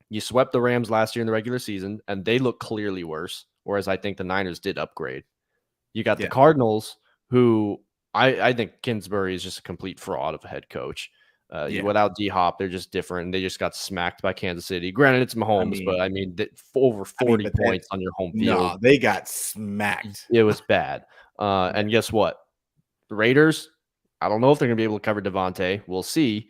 You swept the Rams last year in the regular season, and they look clearly worse, whereas I think the Niners did upgrade. You got the Yeah. Cardinals, who I think Kingsbury is just a complete fraud of a head coach. Yeah. Without D-Hop, they're just different. They just got smacked by Kansas City. Granted, it's Mahomes, but I mean, over 40 but points on your home field. No, they got smacked. It was bad. And guess what? The Raiders, I don't know if they're going to be able to cover Devontae. We'll see.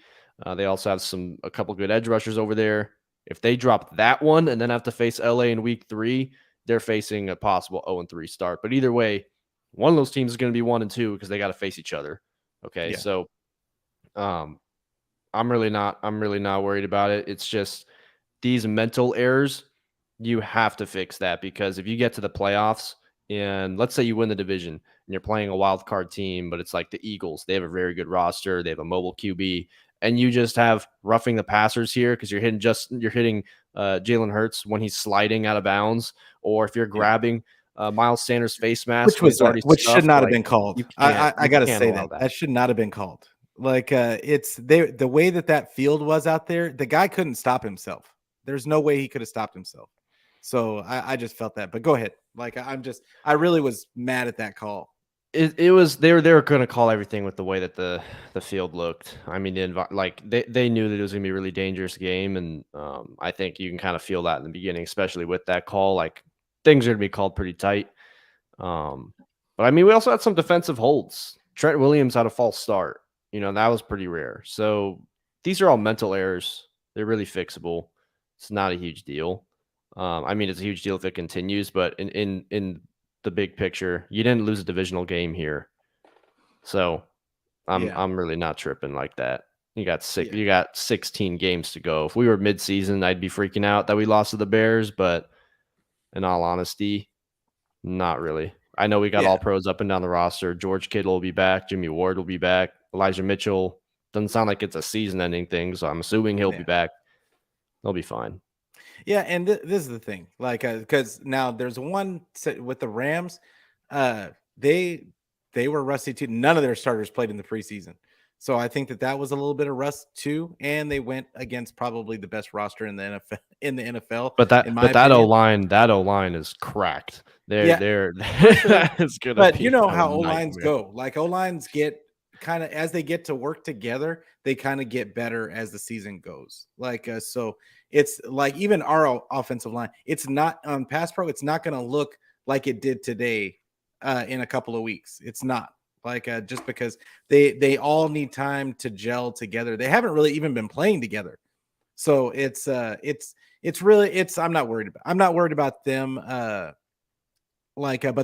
They also have a couple good edge rushers over there. If they drop that one and then have to face LA in week 3, they're facing a possible 0-3 start. But either way, one of those teams is going to be 1-2 because they got to face each other. Okay, Yeah. so I'm really not worried about it. It's just these mental errors. You have to fix that because if you get to the playoffs and let's say you win the division and you're playing a wild card team, but it's like the Eagles, they have a very good roster, they have a mobile QB, and you just have roughing the passers here because you're hitting Jalen Hurts when he's sliding out of bounds, or if you're grabbing Miles Sanders' face mask, Which should not have been called. I got to say that that should not have been called. Like it's the way that field was out there. The guy couldn't stop himself. There's no way he could have stopped himself. So I just felt that. But go ahead. Like I really was mad at that call. It was they were going to call everything with the way that the field looked. I mean, they knew that it was going to be a really dangerous game, and I think you can kind of feel that in the beginning, especially with that call. Like things are going to be called pretty tight. But I mean, we also had some defensive holds. Trent Williams had a false start. That was pretty rare. So these are all mental errors. They're really fixable. It's not a huge deal. I mean, it's a huge deal if it continues, but in the big picture, you didn't lose a divisional game here. So I'm really not tripping like that. You got 16 games to go. If we were midseason, I'd be freaking out that we lost to the Bears, but in all honesty, not really. I know we got all pros up and down the roster. George Kittle will be back. Jimmy Ward will be back. Elijah Mitchell doesn't sound like it's a season-ending thing, so I'm assuming he'll be back. They'll be fine. Yeah, and this is the thing, like, because now there's one with the Rams. They were rusty too. None of their starters played in the preseason, so I think that was a little bit of rust too. And they went against probably the best roster in the NFL. But that O line is cracked. They're it's gonna. But you know how O lines go. Like O lines get kind of as they get to work together, they kind of get better as the season goes. Like so, it's like even our offensive line. It's not on Pass Pro. It's not going to look like it did today in a couple of weeks. It's not like just because they all need time to gel together. They haven't really even been playing together. So it's really I'm not worried about them. But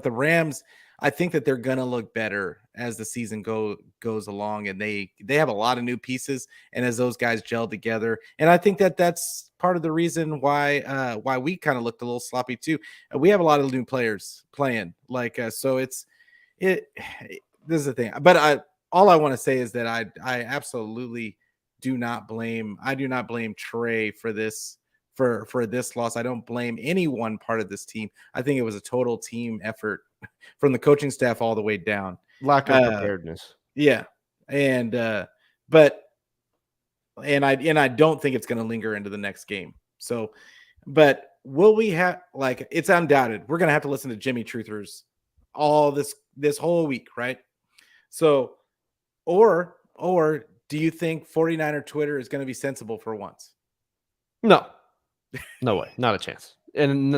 the Rams, I think that they're gonna look better as the season goes along, and they have a lot of new pieces, and as those guys gel together, and I think that that's part of the reason why we kind of looked a little sloppy too. We have a lot of new players playing, so it. This is the thing, but all I want to say is that I absolutely do not blame Trey for this for this loss. I don't blame any one part of this team. I think it was a total team effort from the coaching staff all the way down. Lack of Uh, preparedness. yeah, and but I don't think it's going to linger into the next game. So, but will we have it's undoubted we're going to have to listen to Jimmy Truthers all this whole week, right? So, or do you think 49er Twitter is going to be sensible for once? No. No way. Not a chance. And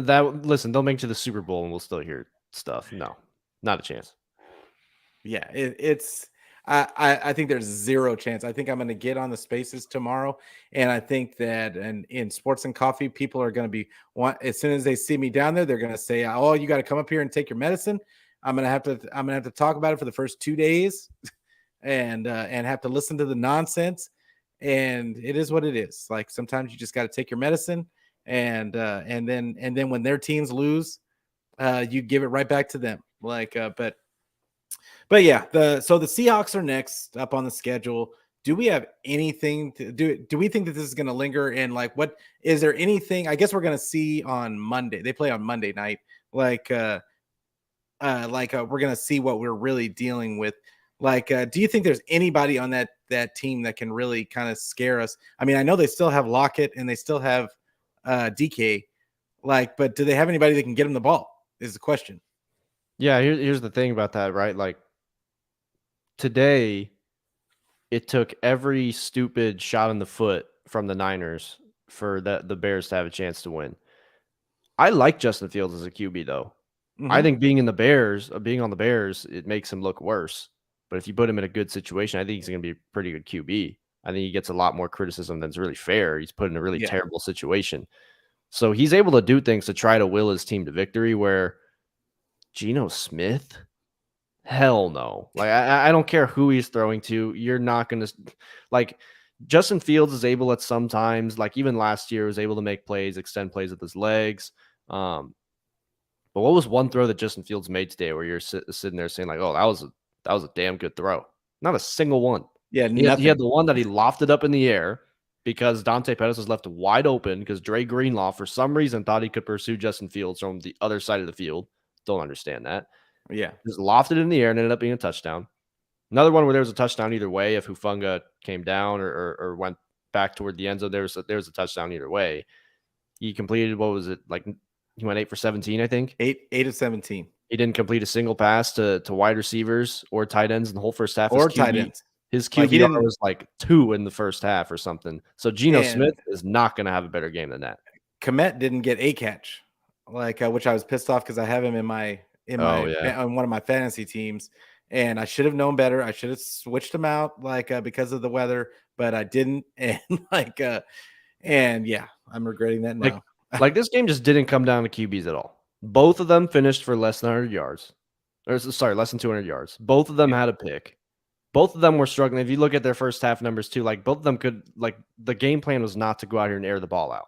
listen, they'll make it to the Super Bowl and we'll still hear stuff. No, not a chance. Yeah, it's I think there's zero chance. I think I'm going to get on the spaces tomorrow, and I think that in Sports and Coffee, people are going to be as soon as they see me down there, they're going to say, "Oh, you got to come up here and take your medicine." I'm gonna have to talk about it for the first 2 days, and have to listen to the nonsense. And it is what it is. Like sometimes you just got to take your medicine, and then when their teams lose, you give it right back to them. But yeah, so the Seahawks are next up on the schedule. Do we have anything to do? Do we think that this is going to linger? And what is there anything? I guess we're going to see on Monday. They play on Monday night. We're going to see what we're really dealing with. Do you think there's anybody on that team that can really kind of scare us? I mean, I know they still have Lockett and they still have DK. But do they have anybody that can get them the ball? Is the question. Yeah, here's the thing about that, right? Like today, it took every stupid shot in the foot from the Niners for the Bears to have a chance to win. I like Justin Fields as a QB though. I think being on the Bears, it makes him look worse. But if you put him in a good situation, I think he's going to be a pretty good QB. I think he gets a lot more criticism than's really fair. He's put in a really terrible situation. So he's able to do things to try to will his team to victory where Geno Smith, hell no. I don't care who he's throwing to. You're not going to Justin Fields is able at sometimes, even last year, was able to make plays, extend plays with his legs. But what was one throw that Justin Fields made today where you're sitting there saying oh, that was a damn good throw? Not a single one. Yeah, he had the one that he lofted up in the air because Dante Pettis was left wide open because Dre Greenlaw, for some reason, thought he could pursue Justin Fields from the other side of the field. Don't understand that. Yeah. Just lofted in the air and ended up being a touchdown. Another one where there was a touchdown either way. If Hufanga came down or went back toward the end zone, there was a touchdown either way. He completed, what was it? He went 8 for 17, I think. 8 of 17. He didn't complete a single pass to wide receivers or tight ends in the whole first half. Or tight ends. His QBR was 2 in the first half or something. So Geno Smith is not going to have a better game than that. Komet didn't get a catch, which I was pissed off because I have him on one of my fantasy teams, and I should have known better. I should have switched him out because of the weather, but I didn't. And yeah, I'm regretting that now. This game just didn't come down to QBs at all. Both of them finished for less than 100 yards. Less than 200 yards. Both of them had a pick. Both of them were struggling. If you look at their first half numbers too, both of them could, the game plan was not to go out here and air the ball out.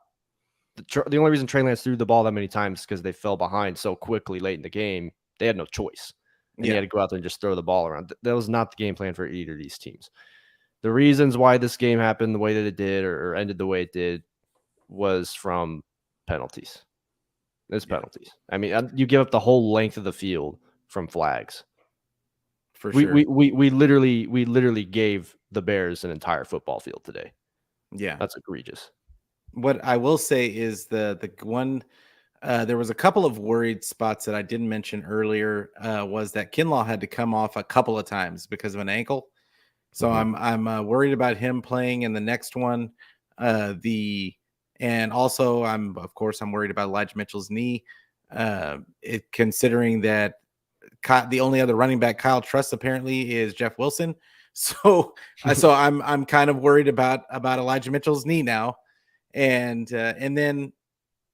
The only reason Trey Lance threw the ball that many times is because they fell behind so quickly late in the game. They had no choice. And they had to go out there and just throw the ball around. That was not the game plan for either of these teams. The reasons why this game happened the way that it did or ended the way it did was from penalties. It's penalties. I mean, you give up the whole length of the field from flags. For sure. We literally gave the Bears an entire football field today. Yeah. That's egregious. What I will say is the one there was a couple of worried spots that I didn't mention earlier was that Kinlaw had to come off a couple of times because of an ankle. So I'm worried about him playing in the next one. And also I'm worried about Elijah Mitchell's knee. Considering that the only other running back Kyle trusts apparently is Jeff Wilson. So I'm kind of worried about Elijah Mitchell's knee now. And then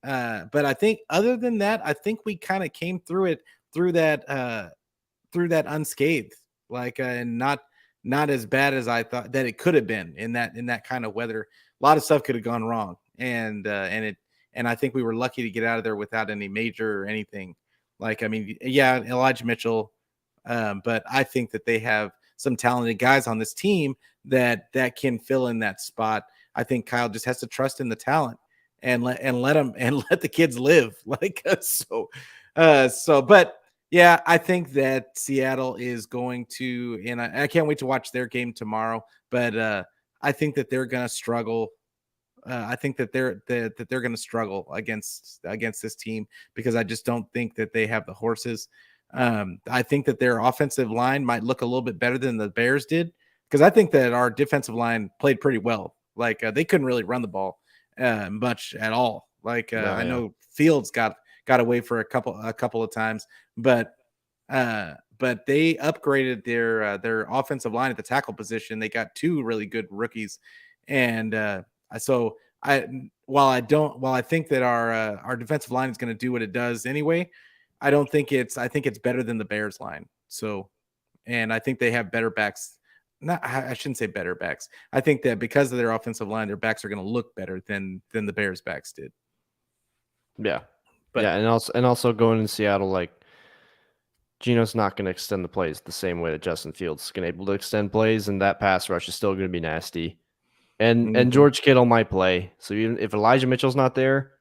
but I think other than that, I think we kind of came through that through that unscathed, and not as bad as I thought that it could have been in that kind of weather. A lot of stuff could have gone wrong, and I think we were lucky to get out of there without any major or anything. I mean, yeah, Elijah Mitchell, but I think that they have some talented guys on this team that can fill in that spot. I think Kyle just has to trust in the talent and let them and let the kids live. But yeah, I think that Seattle is going to, and I can't wait to watch their game tomorrow. But I think that they're going to struggle. I think that they're going to struggle against this team because I just don't think that they have the horses. I think that their offensive line might look a little bit better than the Bears did because I think that our defensive line played pretty well. They couldn't really run the ball much at all. No, I yeah. know Fields got away for a couple of times, but they upgraded their offensive line at the tackle position. They got two really good rookies, and so while I think that our defensive line is going to do what it does anyway, I think it's better than the Bears line. So, and I think they have better backs. Not, I shouldn't say better backs. I think that because of their offensive line, their backs are going to look better than the Bears backs did. Yeah. But yeah, and also going in Seattle, like Geno's not going to extend the plays the same way that Justin Fields is going to able to extend plays, and that pass rush is still going to be nasty. And George Kittle might play. So even if Elijah Mitchell's not there,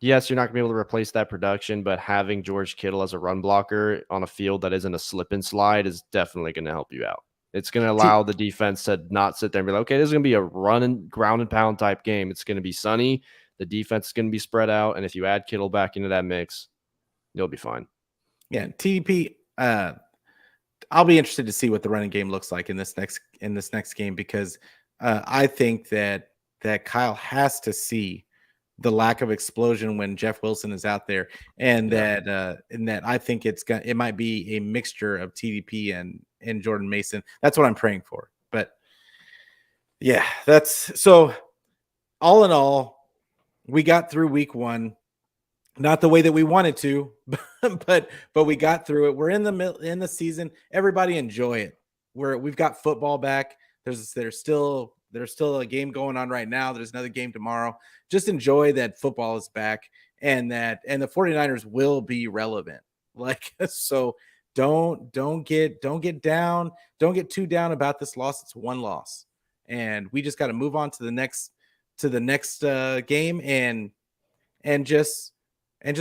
yes, you're not going to be able to replace that production, but having George Kittle as a run blocker on a field that isn't a slip and slide is definitely going to help you out. It's going to allow the defense to not sit there and be like, okay, this is going to be a run and ground and pound type game. It's going to be sunny. The defense is going to be spread out. And if you add Kittle back into that mix, you'll be fine. Yeah, TDP. I'll be interested to see what the running game looks like in this next game because I think that Kyle has to see the lack of explosion when Jeff Wilson is out there, and that I think it might be a mixture of TDP and Jordan Mason. That's what I'm praying for. But yeah, that's so. All in all, we got through week 1. Not the way that we wanted to, but we got through it. We're in the season. Everybody enjoy it. We've got football back. There's still a game going on right now. There's another game tomorrow. Just enjoy that football is back and the 49ers will be relevant. So don't get down. Don't get too down about this loss. It's one loss. And we just got to move on to the next game and just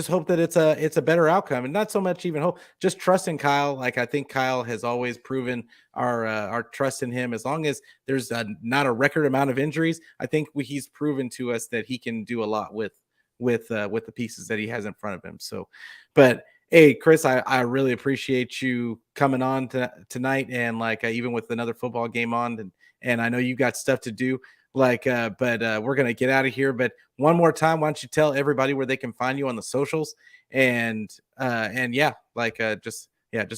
hope that it's a better outcome, and not so much even hope, just trust in Kyle. I think Kyle has always proven our trust in him. As long as there's not a record amount of injuries, I think he's proven to us that he can do a lot with the pieces that he has in front of him. So, but hey, Chris, I really appreciate you coming on tonight, and even with another football game on, and I know you got stuff to do. But we're going to get out of here. But one more time, why don't you tell everybody where they can find you on the socials just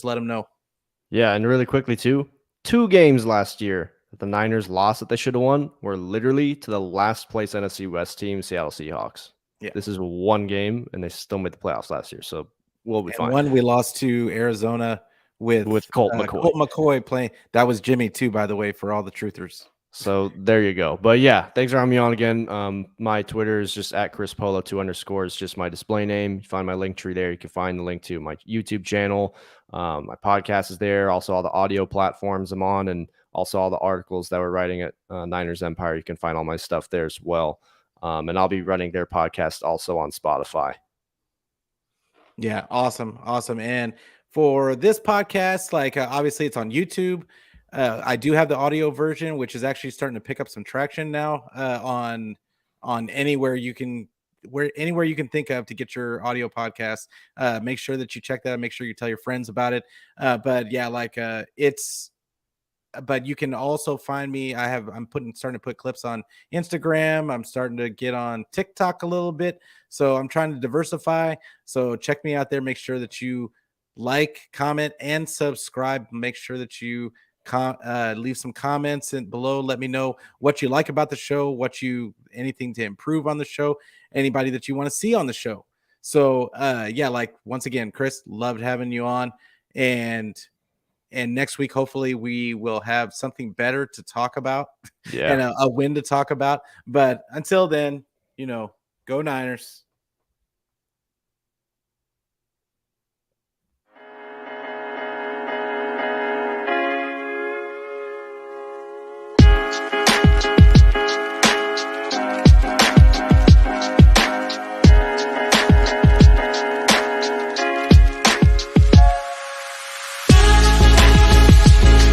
let them know. Yeah. And really quickly too, 2 games last year that the Niners lost that they should have won were literally to the last place NFC West team, Seattle Seahawks. Yeah. This is 1 game and they still made the playoffs last year. So we'll be fine. One we lost to Arizona with Colt McCoy. Colt McCoy playing. That was Jimmy too, by the way, for all the truthers. So there you go. But yeah, thanks for having me on again. My Twitter is just at Chris Polo 2_, just my display name. You find my link tree there. You can find the link to my YouTube channel. My podcast is there. Also all the audio platforms I'm on, and also all the articles that we're writing at Niners Empire. You can find all my stuff there as well. And I'll be running their podcast also on Spotify. Yeah, awesome. And for this podcast, obviously it's on YouTube. I do have the audio version, which is actually starting to pick up some traction now on anywhere you can think of to get your audio podcast. Make sure that you check that out. Make sure you tell your friends about it. But you can also find me. I'm starting to put clips on Instagram. I'm starting to get on TikTok a little bit. So I'm trying to diversify. So check me out there. Make sure that you like, comment, and subscribe. Make sure that you leave some comments below. Let me know what you like about the show, anything to improve on the show, anybody that you want to see on the show. So once again, Chris, loved having you on. and next week hopefully we will have something better to talk about Yeah. and a win to talk about. But until then, go Niners.